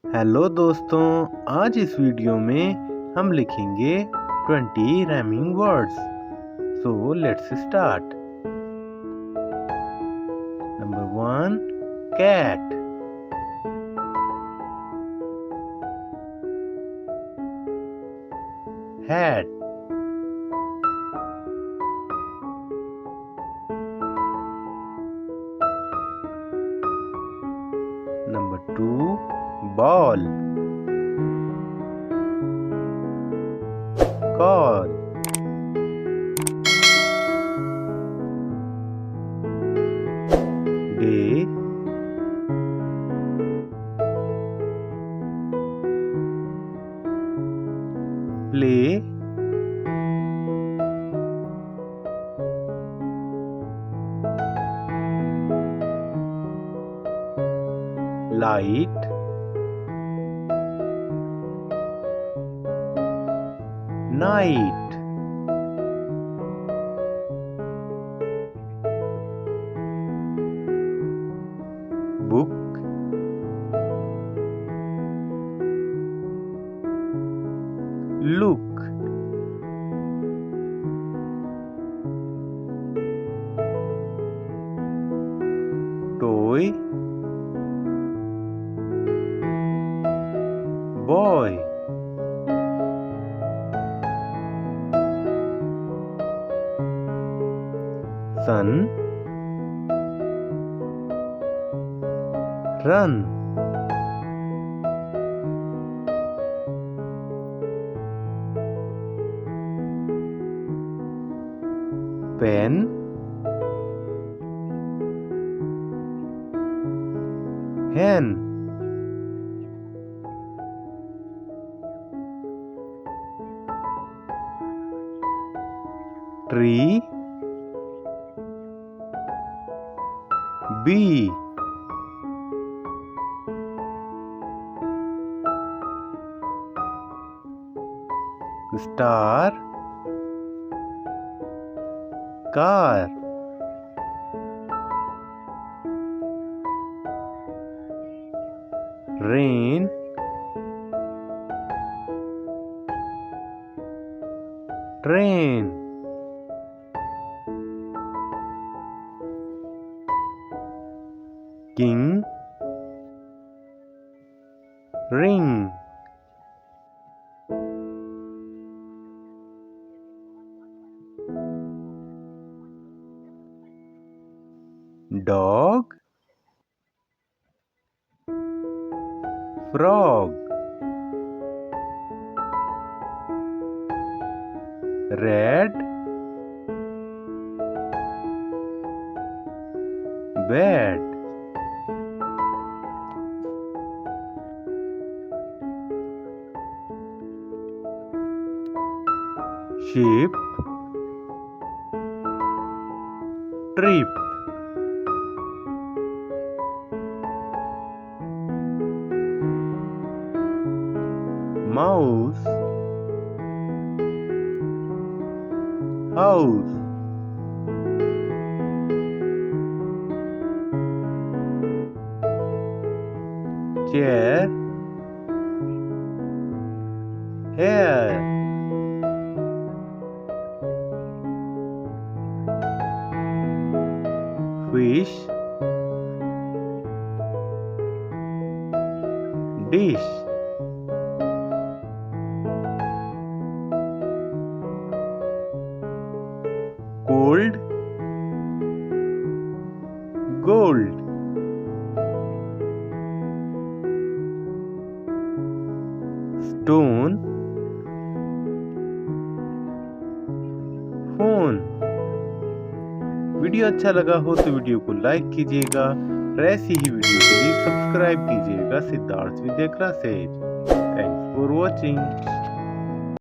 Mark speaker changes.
Speaker 1: Hello दोस्तों, आज इस वीडियो में हम लिखेंगे 20 rhyming words. So let's start. Number 1, cat. Hat. Number 2, ball. Call. Day. Play. Light. Night. Book. Look. Toy. Boy. Sun. Run. Pen. hen। Tree. bee। Star. Car. Rain. Train. King. Ring. Dog. Frog. Red. Bed. sheep। trip। mouse। house। chair। hair। fish। dish। cold। gold। stone। Phone. Video अच्छा लगा हो तो video को like कीजिएगा और ऐसी ही video के लिए सब्सक्राइब कीजिएगा सिद्धार्थ विद्या क्लासेज। Thanks for watching.